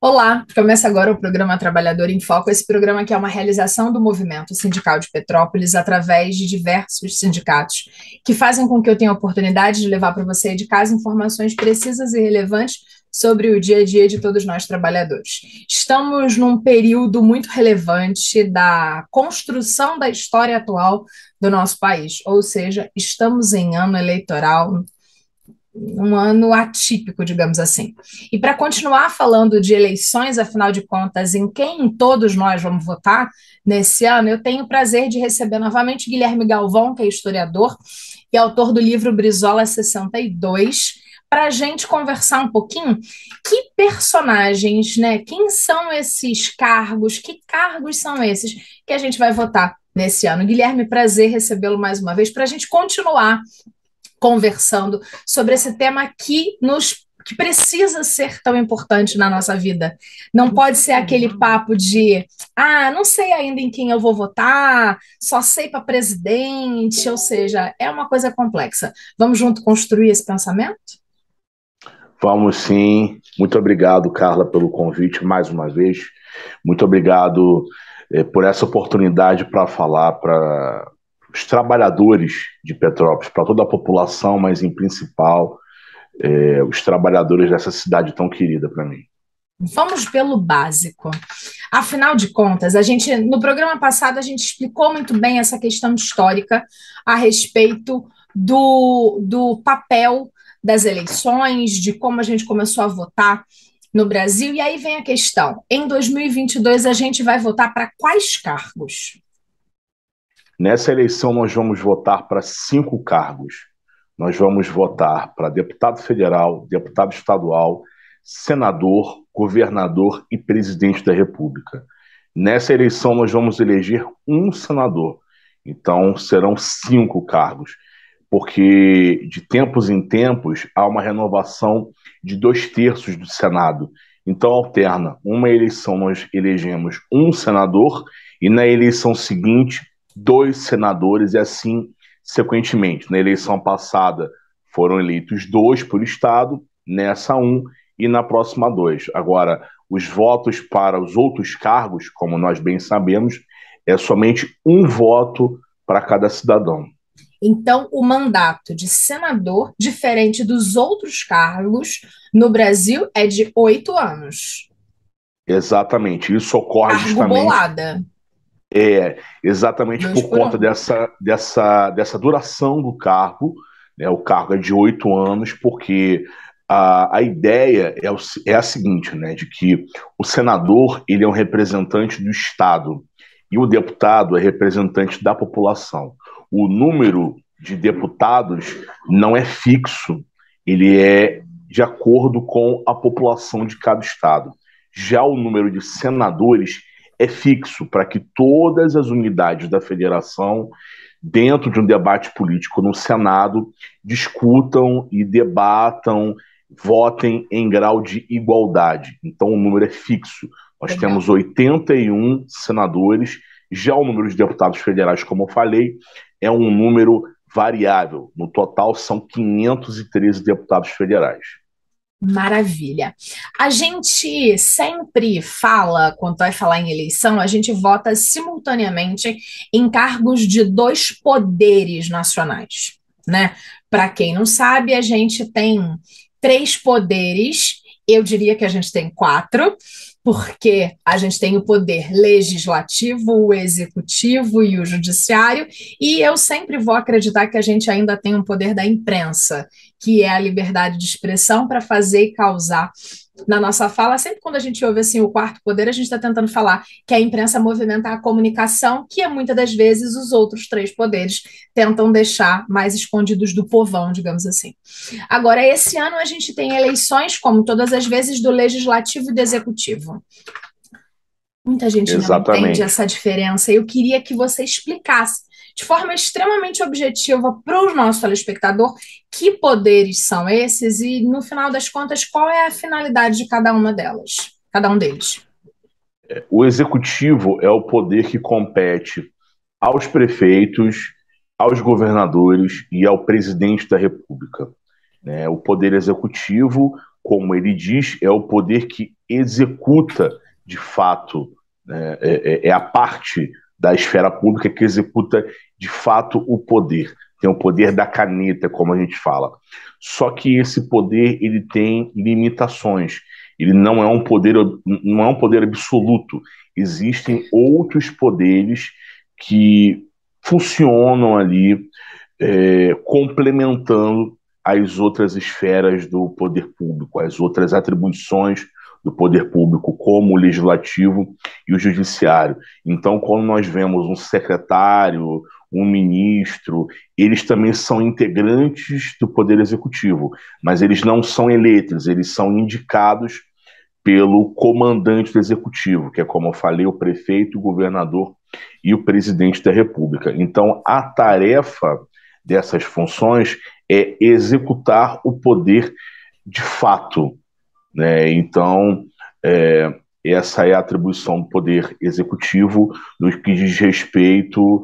Olá, começa agora o programa Trabalhador em Foco. Esse programa que é uma realização do movimento sindical de Petrópolis através de diversos sindicatos que fazem com que eu tenha a oportunidade de levar para você de casa informações precisas e relevantes sobre o dia a dia de todos nós trabalhadores. Estamos num período muito relevante da construção da história atual do nosso país, ou seja, estamos em ano eleitoral, um ano atípico, digamos assim. E para continuar falando de eleições, afinal de contas, em quem todos nós vamos votar nesse ano, eu tenho o prazer de receber novamente Guilherme Galvão, que é historiador e autor do livro Brizola 62, para a gente conversar um pouquinho que personagens, né? Quem são esses cargos? Que cargos são esses que a gente vai votar nesse ano? Guilherme, prazer recebê-lo mais uma vez para a gente continuar conversando sobre esse tema que precisa ser tão importante na nossa vida. Não pode ser aquele papo de, não sei ainda em quem eu vou votar, só sei para presidente, ou seja, é uma coisa complexa. Vamos junto construir esse pensamento? Vamos sim. Muito obrigado, Carla, pelo convite mais uma vez. Muito obrigado por essa oportunidade para falar para os trabalhadores de Petrópolis, para toda a população, mas em principal os trabalhadores dessa cidade tão querida para mim. Vamos pelo básico. Afinal de contas, no programa passado a gente explicou muito bem essa questão histórica a respeito do papel das eleições, de como a gente começou a votar no Brasil. E aí vem a questão: em 2022 a gente vai votar para quais cargos? Nessa eleição, nós vamos votar para 5 cargos. Nós vamos votar para deputado federal, deputado estadual, senador, governador e presidente da República. Nessa eleição, nós vamos eleger um senador. Então, serão 5 cargos, porque de tempos em tempos há uma renovação de 2/3 do Senado. Então, alterna. Uma eleição nós elegemos um senador e na eleição seguinte 2 senadores e assim sequentemente. Na eleição passada foram eleitos 2 por estado, nessa um e na próxima 2. Agora, os votos para os outros cargos, como nós bem sabemos, é somente um voto para cada cidadão. Então, o mandato de senador, diferente dos outros cargos no Brasil, é de 8 anos. Exatamente. Isso ocorre Cargo justamente bolada. exatamente Dois por por conta um. dessa duração do cargo, né? O cargo é de 8 anos, porque a ideia é a seguinte, né? De que o senador ele é um representante do Estado e o deputado é representante da população. O número de deputados não é fixo, ele é de acordo com a população de cada estado. Já o número de senadores é fixo para que todas as unidades da federação, dentro de um debate político no Senado, discutam e debatam, votem em grau de igualdade. Então o número é fixo. Nós Legal. temos 81 senadores, já o número de deputados federais, como eu falei, é um número variável. No total, são 513 deputados federais. Maravilha. A gente sempre fala, quando vai falar em eleição, a gente vota simultaneamente em cargos de dois poderes nacionais, né? Para quem não sabe, a gente tem três poderes, eu diria que a gente tem quatro, porque a gente tem o poder legislativo, o executivo e o judiciário, e eu sempre vou acreditar que a gente ainda tem um poder da imprensa, que é a liberdade de expressão para fazer e causar na nossa fala. Sempre quando a gente ouve assim o quarto poder, a gente está tentando falar que a imprensa movimenta a comunicação, que muitas das vezes os outros três poderes tentam deixar mais escondidos do povão, digamos assim. Agora, esse ano a gente tem eleições, como todas as vezes, do legislativo e do executivo. Muita gente não entende Exatamente. essa diferença. Eu queria que você explicasse de forma extremamente objetiva para o nosso telespectador que poderes são esses e, no final das contas, qual é a finalidade de cada uma delas, cada um deles. O executivo é o poder que compete aos prefeitos, aos governadores e ao presidente da República, né? O poder executivo como ele diz, é o poder que executa, de fato, né, é a parte da esfera pública que executa, de fato, o poder. Tem o poder da caneta, como a gente fala. Só que esse poder ele tem limitações. Ele não é um poder absoluto. Existem outros poderes que funcionam ali, complementando as outras esferas do poder público, as outras atribuições do poder público, como o legislativo e o judiciário. Então, quando nós vemos um secretário, um ministro, eles também são integrantes do poder executivo, mas eles não são eleitos, eles são indicados pelo comandante do executivo, que é, como eu falei, o prefeito, o governador e o presidente da República. Então, a tarefa dessas funções é executar o poder de fato, né? Então, essa é a atribuição do poder executivo no que diz respeito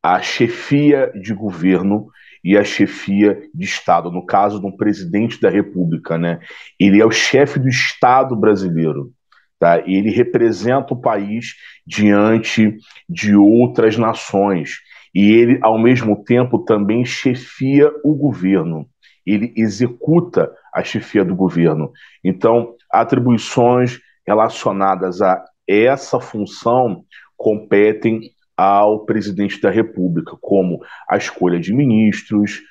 à chefia de governo e à chefia de Estado. No caso de um presidente da República, né? Ele é o chefe do Estado brasileiro. Tá? Ele representa o país diante de outras nações. E ele, ao mesmo tempo, também chefia o governo. Ele executa a chefia do governo. Então, atribuições relacionadas a essa função competem ao presidente da República, como a escolha de ministros,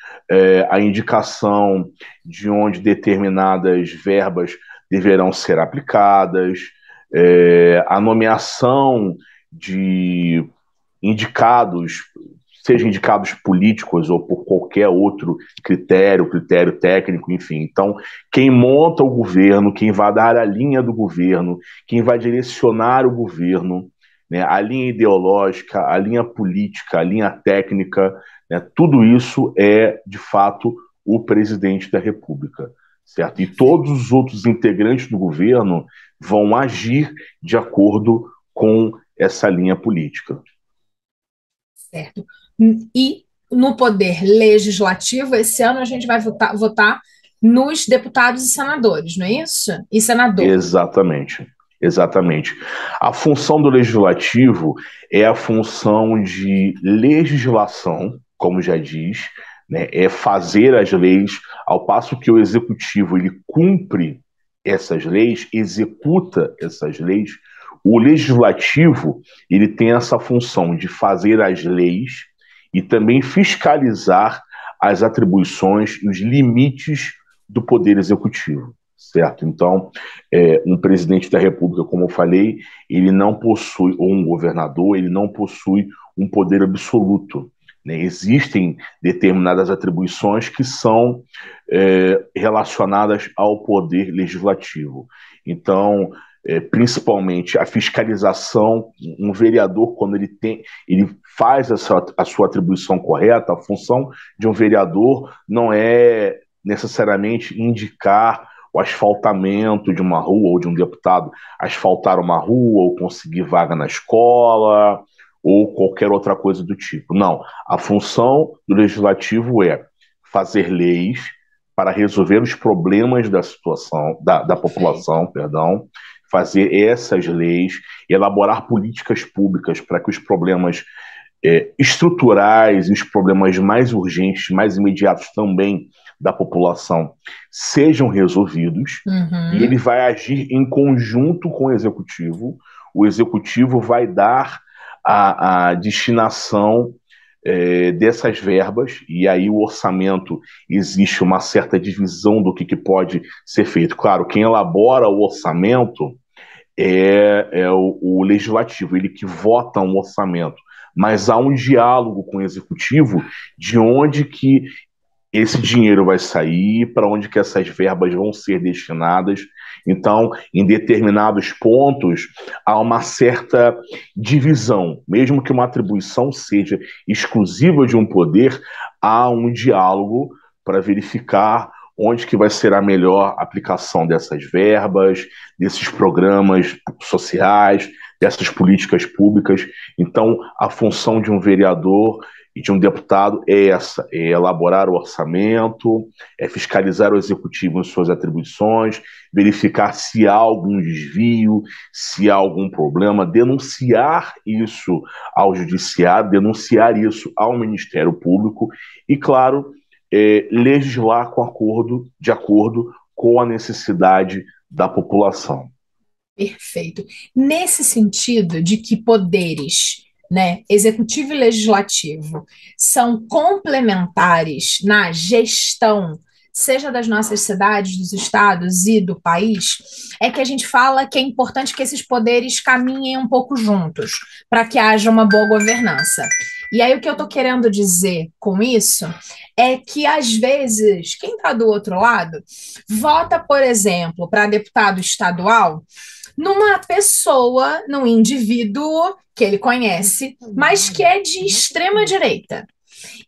a indicação de onde determinadas verbas deverão ser aplicadas, a nomeação de indicados, sejam indicados políticos ou por qualquer outro critério técnico, enfim. Então, quem monta o governo, quem vai dar a linha do governo, quem vai direcionar o governo, né, a linha ideológica, a linha política, a linha técnica, né, tudo isso é, de fato, o presidente da República, certo? E todos os outros integrantes do governo vão agir de acordo com essa linha política. Certo. E no poder legislativo, esse ano a gente vai votar nos deputados e senadores, não é isso? E senador. Exatamente. Exatamente. A função do legislativo é a função de legislação, como já diz, né, é fazer as leis, ao passo que o executivo ele cumpre essas leis, executa essas leis. O legislativo ele tem essa função de fazer as leis e também fiscalizar as atribuições e os limites do poder executivo. Certo? Então, um presidente da República, como eu falei, ele não possui, ou um governador, ele não possui um poder absoluto. Né? Existem determinadas atribuições que são relacionadas ao poder legislativo. Então, principalmente a fiscalização, um vereador, quando ele faz a sua atribuição correta, a função de um vereador não é necessariamente indicar o asfaltamento de uma rua, ou de um deputado asfaltar uma rua, ou conseguir vaga na escola, ou qualquer outra coisa do tipo. Não. A função do legislativo é fazer leis para resolver os problemas da situação, da população, perdão, fazer essas leis, elaborar políticas públicas para que os problemas estruturais e os problemas mais urgentes, mais imediatos também da população sejam resolvidos, e ele vai agir em conjunto com o executivo vai dar a destinação dessas verbas, e aí o orçamento, existe uma certa divisão do que pode ser feito. Claro, quem elabora o orçamento é o legislativo, ele que vota um orçamento, mas há um diálogo com o executivo de onde que esse dinheiro vai sair, para onde que essas verbas vão ser destinadas. Então, em determinados pontos, há uma certa divisão. Mesmo que uma atribuição seja exclusiva de um poder, há um diálogo para verificar onde que vai ser a melhor aplicação dessas verbas, desses programas sociais, dessas políticas públicas. Então, a função de um vereador e de um deputado é essa: é elaborar o orçamento, é fiscalizar o executivo em suas atribuições, verificar se há algum desvio, se há algum problema, denunciar isso ao judiciário, denunciar isso ao Ministério Público e, claro, legislar de acordo com a necessidade da população. Perfeito. Nesse sentido de que poderes, né, executivo e legislativo, são complementares na gestão, seja das nossas cidades, dos estados e do país, é que a gente fala que é importante que esses poderes caminhem um pouco juntos, para que haja uma boa governança. E aí, o que eu estou querendo dizer com isso é que, às vezes, quem está do outro lado vota, por exemplo, para deputado estadual numa pessoa, num indivíduo que ele conhece, mas que é de extrema direita.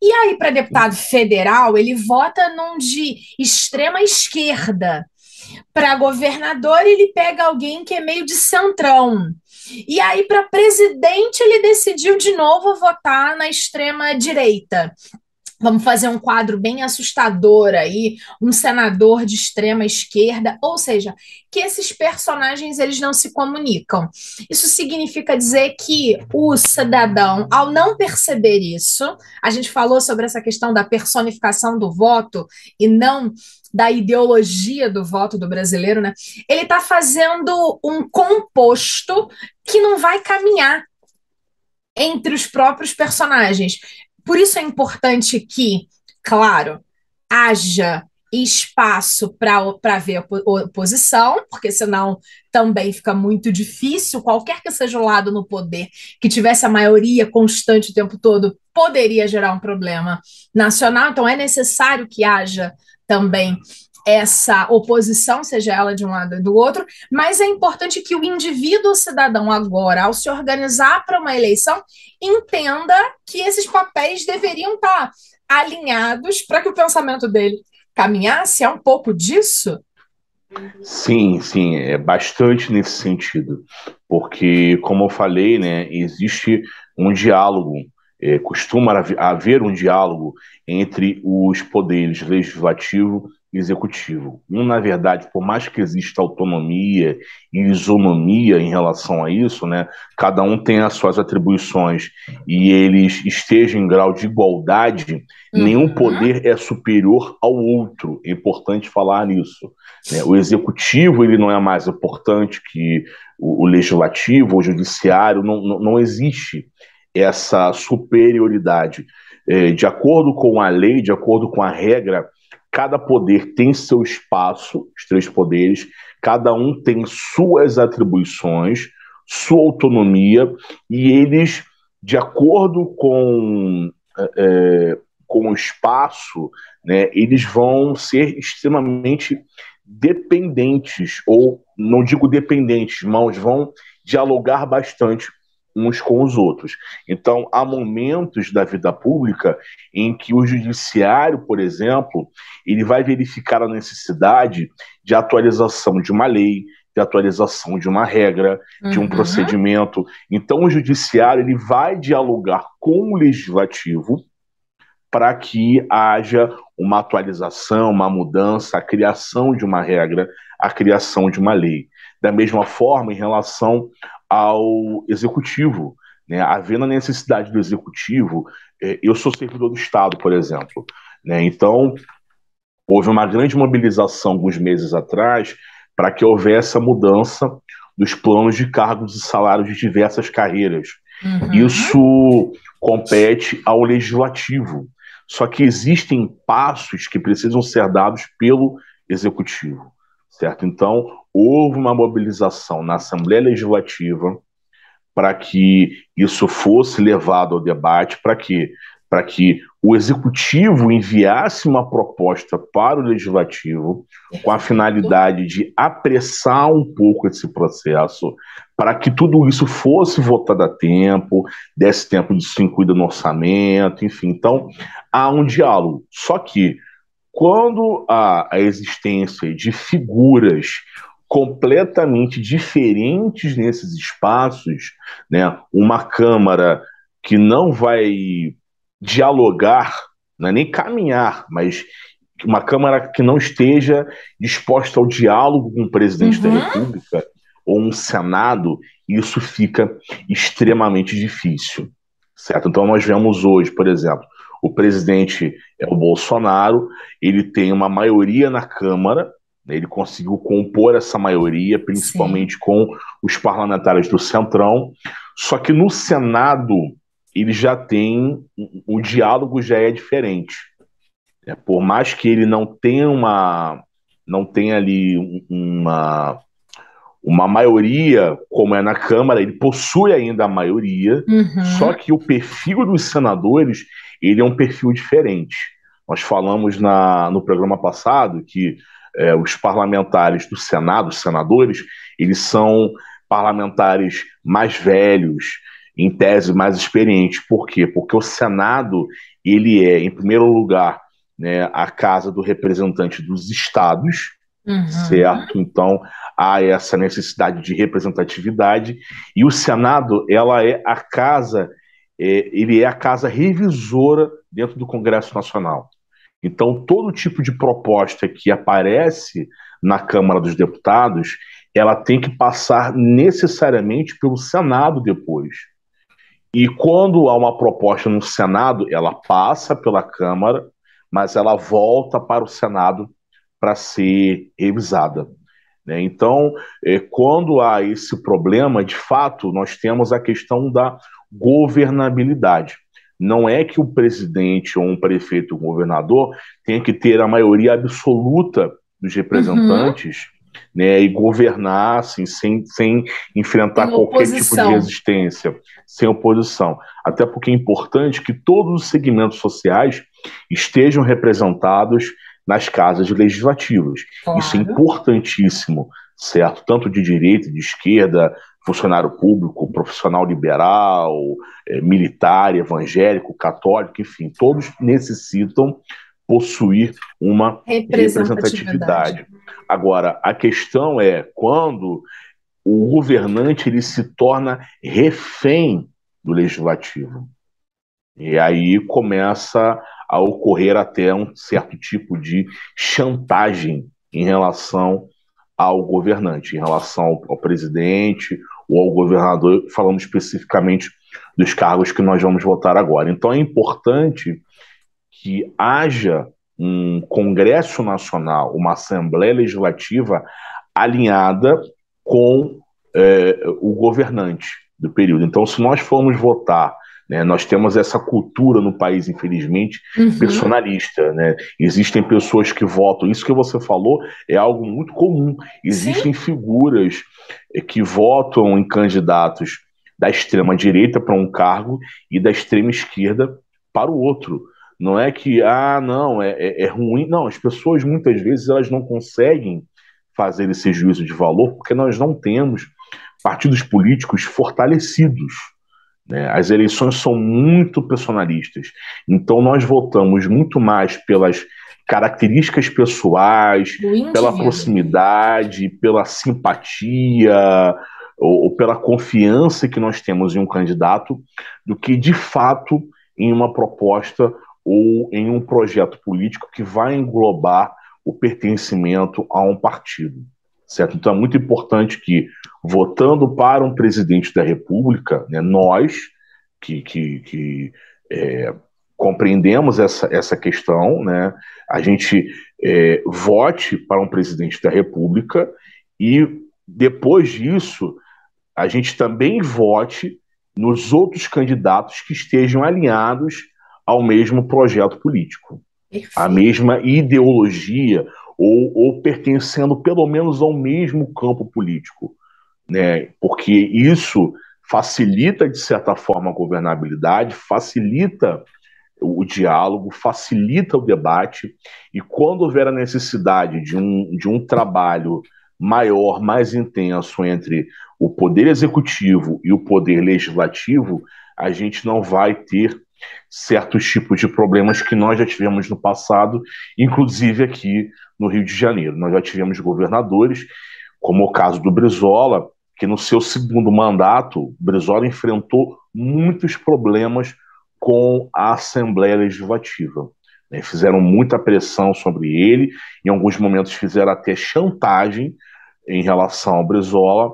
E aí, para deputado federal, ele vota num de extrema esquerda. Para governador, ele pega alguém que é meio de centrão. E aí, para presidente, ele decidiu de novo votar na extrema direita. Vamos fazer um quadro bem assustador aí, um senador de extrema esquerda, ou seja, que esses personagens eles não se comunicam. Isso significa dizer que o cidadão, ao não perceber isso, a gente falou sobre essa questão da personificação do voto e não da ideologia do voto do brasileiro, né? Ele está fazendo um composto que não vai caminhar entre os próprios personagens. Por isso é importante que, claro, haja espaço para ver oposição, porque senão também fica muito difícil. Qualquer que seja o lado no poder que tivesse a maioria constante o tempo todo, poderia gerar um problema nacional. Então é necessário que haja também essa oposição, seja ela de um lado ou do outro, mas é importante que o indivíduo, o cidadão, agora, ao se organizar para uma eleição, entenda que esses papéis deveriam estar alinhados para que o pensamento dele caminhasse. É um pouco disso? Sim, sim, é bastante nesse sentido, porque, como eu falei, né, existe um diálogo, costuma haver um diálogo entre os poderes legislativo e executivo. Na verdade, por mais que exista autonomia e isonomia em relação a isso, né, cada um tem as suas atribuições e eles estejam em grau de igualdade, nenhum poder é superior ao outro. É importante falar nisso. O executivo ele não é mais importante que o legislativo, o judiciário, não existe essa superioridade. De acordo com a lei, de acordo com a regra, cada poder tem seu espaço, os três poderes, cada um tem suas atribuições, sua autonomia, e eles, de acordo com o espaço, né, eles vão ser extremamente dependentes, ou não digo dependentes, mas vão dialogar bastante uns com os outros. Então, há momentos da vida pública em que o judiciário, por exemplo, ele vai verificar a necessidade de atualização de uma lei, de atualização de uma regra, de um procedimento. Então, o judiciário ele vai dialogar com o legislativo para que haja uma atualização, uma mudança, a criação de uma regra, a criação de uma lei. Da mesma forma, em relação ao executivo, né, havendo a necessidade do executivo, eu sou servidor do Estado, por exemplo, né, então houve uma grande mobilização alguns meses atrás para que houvesse a mudança dos planos de cargos e salários de diversas carreiras. Isso compete ao legislativo. Só que existem passos que precisam ser dados pelo executivo, certo? Então, houve uma mobilização na Assembleia Legislativa para que isso fosse levado ao debate, para quê? Para que o executivo enviasse uma proposta para o legislativo com a finalidade de apressar um pouco esse processo, para que tudo isso fosse votado a tempo, desse tempo de se incluir no orçamento, enfim. Então, há um diálogo. Só que, quando há a existência de figuras completamente diferentes nesses espaços, né, uma Câmara que não vai dialogar, não é nem caminhar, mas uma Câmara que não esteja disposta ao diálogo com o presidente da Uhum. República ou um Senado, isso fica extremamente difícil, certo? Então nós vemos hoje, por exemplo, o presidente é o Bolsonaro, ele tem uma maioria na Câmara, né, ele conseguiu compor essa maioria, Sim, principalmente com os parlamentares do Centrão, só que no Senado ele já tem, o diálogo já é diferente. Por mais que ele não tenha ali uma maioria, como é na Câmara, ele possui ainda a maioria, só uhum. que o perfil dos senadores, ele é um perfil diferente. Nós falamos no programa passado que os parlamentares do Senado, os senadores, eles são parlamentares mais velhos, em tese mais experientes. Por quê? Porque o Senado, ele é, em primeiro lugar, né, a casa do representante dos estados, Uhum. certo? Então, há essa necessidade de representatividade, e o Senado, ele é a casa revisora dentro do Congresso Nacional. Então, todo tipo de proposta que aparece na Câmara dos Deputados, ela tem que passar necessariamente pelo Senado depois. E quando há uma proposta no Senado, ela passa pela Câmara, mas ela volta para o Senado para ser revisada, né? Então, quando há esse problema, de fato, nós temos a questão da governabilidade. Não é que o presidente ou um prefeito ou um governador tenha que ter a maioria absoluta dos Uhum. representantes, né, e governar assim, sem enfrentar Tem qualquer tipo de oposição. resistência, sem oposição. Até porque é importante que todos os segmentos sociais estejam representados nas casas legislativas. Isso é Claro. importantíssimo, certo? Tanto de direita, de esquerda, funcionário público, profissional liberal, militar, evangélico, católico, enfim, todos necessitam possuir uma Representatividade. representatividade. Agora, a questão é quando o governante ele se torna refém do legislativo. E aí começa a ocorrer até um certo tipo de chantagem em relação ao governante, em relação ao presidente ou ao governador, falando especificamente dos cargos que nós vamos votar agora. Então é importante que haja um Congresso Nacional, uma Assembleia Legislativa alinhada com o governante do período. Então, se nós formos votar, né, nós temos essa cultura no país, infelizmente, Uhum. personalista. Né? Existem pessoas que votam, isso que você falou é algo muito comum. Sim, Existem figuras que votam em candidatos da extrema-direita para um cargo e da extrema-esquerda para o outro. Não é que, não, é ruim. Não, as pessoas muitas vezes elas não conseguem fazer esse juízo de valor porque nós não temos partidos políticos fortalecidos. Né? As eleições são muito personalistas. Então nós votamos muito mais pelas características pessoais, do pela indivíduo. proximidade, pela simpatia ou pela confiança que nós temos em um candidato, do que de fato em uma proposta ou em um projeto político que vai englobar o pertencimento a um partido. Certo? Então é muito importante que, votando para um presidente da República, né, nós que compreendemos essa questão, né, a gente vote para um presidente da República e, depois disso, a gente também vote nos outros candidatos que estejam alinhados ao mesmo projeto político, à Perfeito. mesma ideologia ou pertencendo pelo menos ao mesmo campo político, né? Porque isso facilita, de certa forma, a governabilidade, facilita o diálogo, facilita o debate, e quando houver a necessidade de um trabalho maior, mais intenso entre o poder executivo e o poder legislativo, a gente não vai ter certos tipos de problemas que nós já tivemos no passado, inclusive aqui no Rio de Janeiro. Nós já tivemos governadores, como o caso do Brizola, que no seu segundo mandato, Brizola enfrentou muitos problemas com a Assembleia Legislativa. Né? Fizeram muita pressão sobre ele, em alguns momentos fizeram até chantagem em relação ao Brizola,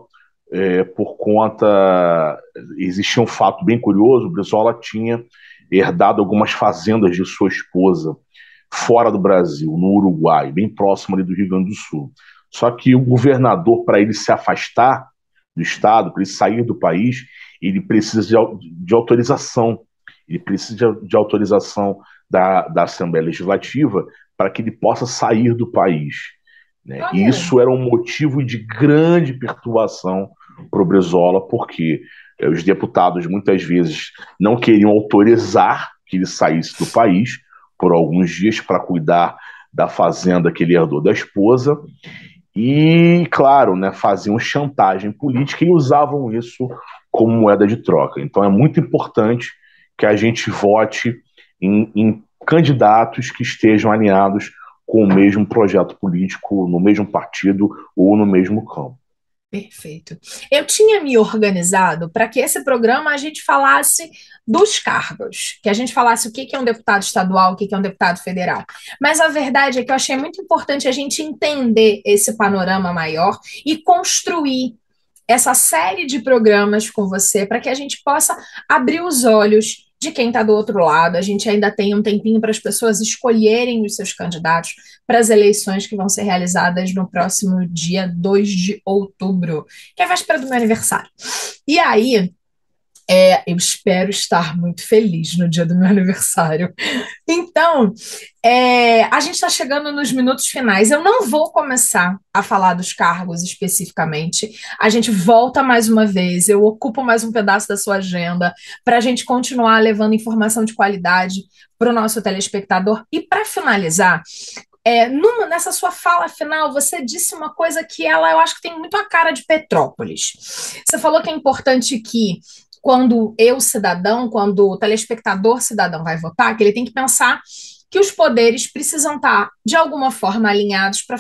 por conta. Existia um fato bem curioso: o Brizola tinha herdado algumas fazendas de sua esposa fora do Brasil, no Uruguai, bem próximo ali do Rio Grande do Sul. Só que o governador, para ele se afastar do Estado, para ele sair do país, ele precisa de autorização. Ele precisa de autorização da Assembleia Legislativa para que ele possa sair do país. Né? E Olha, isso era um motivo de grande perturbação para o Brizola, porque os deputados muitas vezes não queriam autorizar que ele saísse do país por alguns dias para cuidar da fazenda que ele herdou da esposa, e, claro, né, faziam chantagem política e usavam isso como moeda de troca. Então é muito importante que a gente vote em candidatos que estejam alinhados com o mesmo projeto político, no mesmo partido ou no mesmo campo. perfeito. Eu tinha me organizado para que esse programa a gente falasse dos cargos, que a gente falasse o que que é um deputado estadual, o que que é um deputado federal. Mas a verdade é que eu achei muito importante a gente entender esse panorama maior e construir essa série de programas com você para que a gente possa abrir os olhos de quem está do outro lado. A gente ainda tem um tempinho para as pessoas escolherem os seus candidatos para as eleições que vão ser realizadas no próximo dia 2 de outubro, que é a véspera do meu aniversário. E aí, eu espero estar muito feliz no dia do meu aniversário. Então, a gente está chegando nos minutos finais. Eu não vou começar a falar dos cargos especificamente. A gente volta mais uma vez. Eu ocupo mais um pedaço da sua agenda para a gente continuar levando informação de qualidade para o nosso telespectador. E para finalizar, nessa sua fala final, você disse uma coisa que eu acho que tem muito a cara de Petrópolis. Você falou que é importante que quando o telespectador cidadão vai votar, que ele tem que pensar que os poderes precisam estar, de alguma forma, alinhados para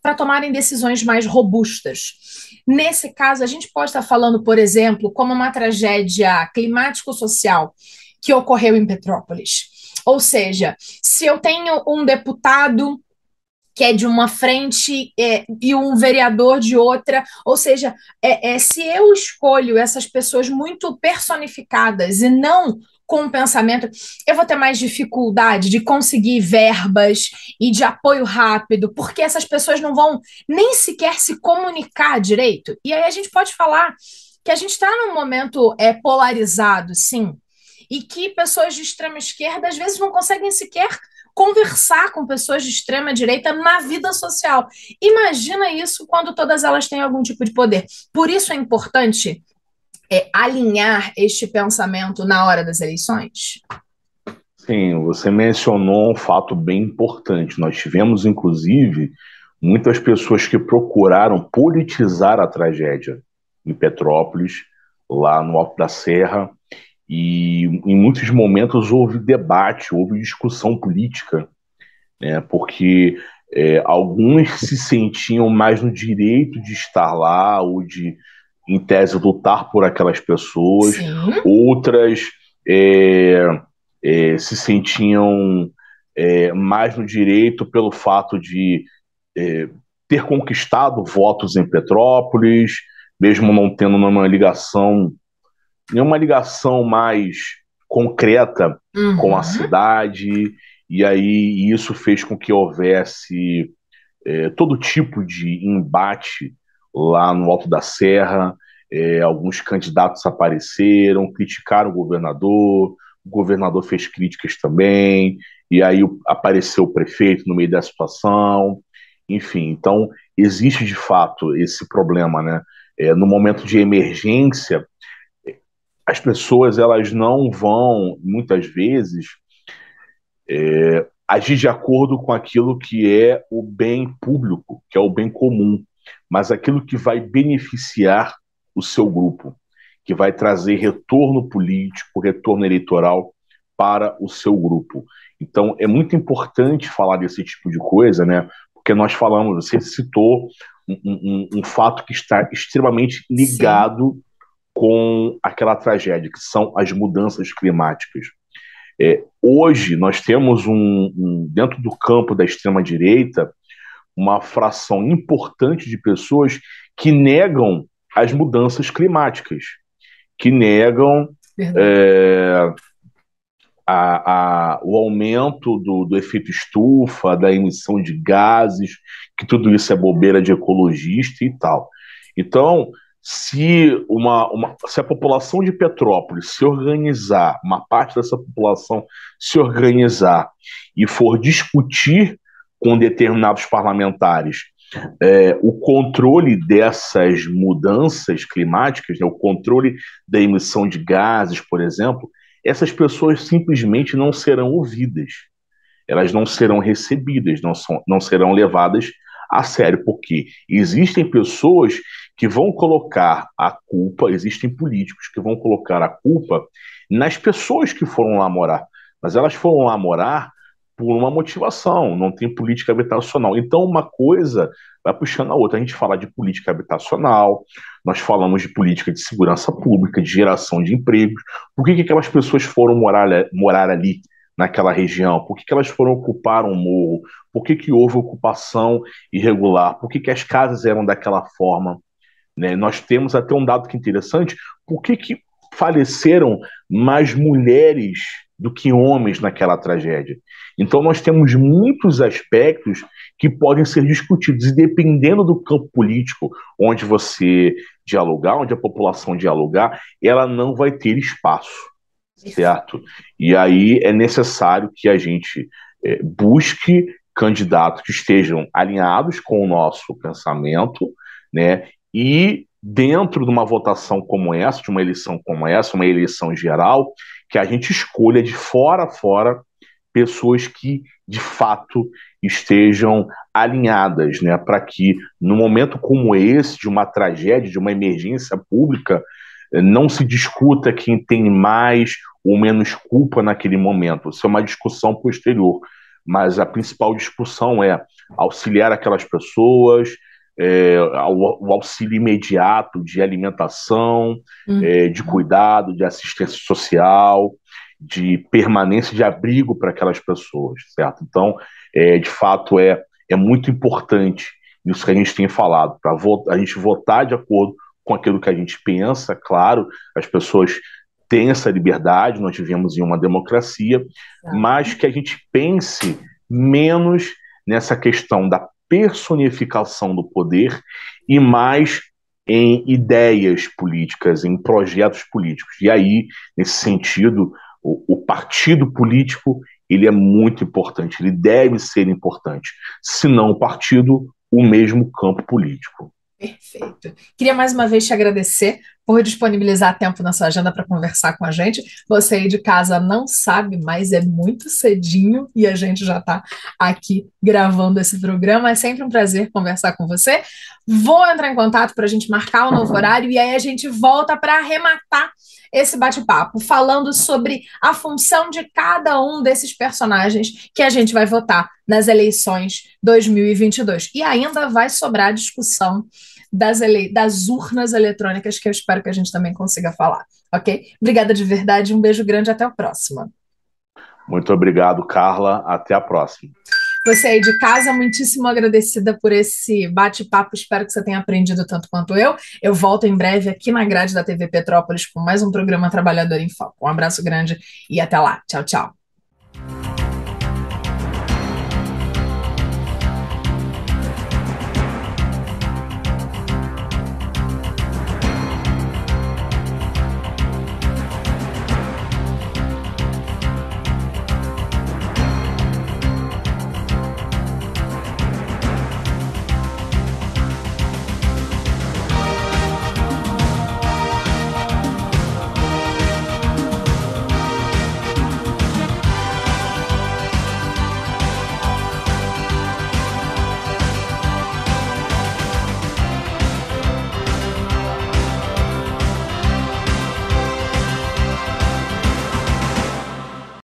para tomarem decisões mais robustas. Nesse caso, a gente pode estar falando, por exemplo, como uma tragédia climático-social que ocorreu em Petrópolis. Ou seja, se eu tenho um deputado que é de uma frente e um vereador de outra, ou seja, se eu escolho essas pessoas muito personificadas e não com o pensamento, eu vou ter mais dificuldade de conseguir verbas e de apoio rápido, porque essas pessoas não vão nem sequer se comunicar direito. E aí a gente pode falar que a gente está num momento polarizado, sim, e que pessoas de extrema esquerda às vezes não conseguem sequer conversar com pessoas de extrema direita na vida social. Imagina isso quando todas elas têm algum tipo de poder. Por isso é importante alinhar este pensamento na hora das eleições? Sim, você mencionou um fato bem importante. Nós tivemos, inclusive, muitas pessoas que procuraram politizar a tragédia em Petrópolis, lá no Alto da Serra, e em muitos momentos houve debate, houve discussão política, né, porque alguns se sentiam mais no direito de estar lá, ou de, em tese, lutar por aquelas pessoas, Sim. outras se sentiam mais no direito pelo fato de ter conquistado votos em Petrópolis, mesmo não tendo nenhuma ligação mais concreta com a Uhum. cidade, e aí isso fez com que houvesse todo tipo de embate lá no Alto da Serra. Alguns candidatos apareceram, criticaram o governador fez críticas também, e aí apareceu o prefeito no meio da situação. Enfim, então existe de fato esse problema, né? No momento de emergência, as pessoas elas não vão, muitas vezes, agir de acordo com aquilo que é o bem público, que é o bem comum, mas aquilo que vai beneficiar o seu grupo, que vai trazer retorno político, retorno eleitoral para o seu grupo. Então, é muito importante falar desse tipo de coisa, né? Porque nós falamos, você citou um fato que está extremamente Sim. ligado com aquela tragédia, que são as mudanças climáticas. Hoje, nós temos dentro do campo da extrema-direita, uma fração importante de pessoas que negam as mudanças climáticas, que negam é, o aumento do efeito estufa, da emissão de gases, que tudo isso é bobeira de ecologista e tal. Então, se a população de Petrópolis se organizar, uma parte dessa população se organizar e for discutir com determinados parlamentares o controle dessas mudanças climáticas, né, o controle da emissão de gases, por exemplo, essas pessoas simplesmente não serão ouvidas, elas não serão recebidas, não serão levadas a sério, porque existem pessoas que vão colocar a culpa, existem políticos que vão colocar a culpa nas pessoas que foram lá morar, mas elas foram lá morar por uma motivação, não tem política habitacional. Então, uma coisa vai puxando a outra. A gente fala de política habitacional, nós falamos de política de segurança pública, de geração de empregos. Por que aquelas pessoas foram morar ali, naquela região? Por que elas foram ocupar um morro? Por que houve ocupação irregular? Por que as casas eram daquela forma? Né? Nós temos até um dado que é interessante: por que faleceram mais mulheres do que homens naquela tragédia? Então, nós temos muitos aspectos que podem ser discutidos, e dependendo do campo político onde você dialogar, onde a população dialogar, ela não vai ter espaço, certo? E aí é necessário que a gente busque candidatos que estejam alinhados com o nosso pensamento, né? E dentro de uma votação como essa, de uma eleição como essa, uma eleição geral, que a gente escolha de fora a fora pessoas que, de fato, estejam alinhadas, né, para que, num momento como esse, de uma tragédia, de uma emergência pública, não se discuta quem tem mais ou menos culpa naquele momento. Isso é uma discussão posterior, mas a principal discussão é auxiliar aquelas pessoas, o auxílio imediato de alimentação, de cuidado, de assistência social, de permanência de abrigo para aquelas pessoas, certo? Então, de fato, é muito importante isso que a gente tem falado, para a gente votar de acordo com aquilo que a gente pensa. Claro, as pessoas têm essa liberdade, nós vivemos em uma democracia, mas que a gente pense menos nessa questão da personificação do poder e mais em ideias políticas, em projetos políticos. E aí, nesse sentido, o partido político, ele é muito importante, ele deve ser importante. Se não o partido, o mesmo campo político. Perfeito. Queria mais uma vez te agradecer por disponibilizar tempo na sua agenda para conversar com a gente. Você aí de casa não sabe, mas é muito cedinho e a gente já está aqui gravando esse programa. É sempre um prazer conversar com você. Vou entrar em contato para a gente marcar o novo horário e aí a gente volta para arrematar esse bate-papo, falando sobre a função de cada um desses personagens que a gente vai votar nas eleições 2022. E ainda vai sobrar discussão das urnas eletrônicas, que eu espero que a gente também consiga falar, ok? Obrigada de verdade, um beijo grande, até a próxima. Muito obrigado, Carla, até a próxima. Você aí de casa, muitíssimo agradecida por esse bate-papo, espero que você tenha aprendido tanto quanto eu. Eu volto em breve aqui na grade da TV Petrópolis com mais um programa Trabalhador em Foco. Um abraço grande e até lá. Tchau, tchau.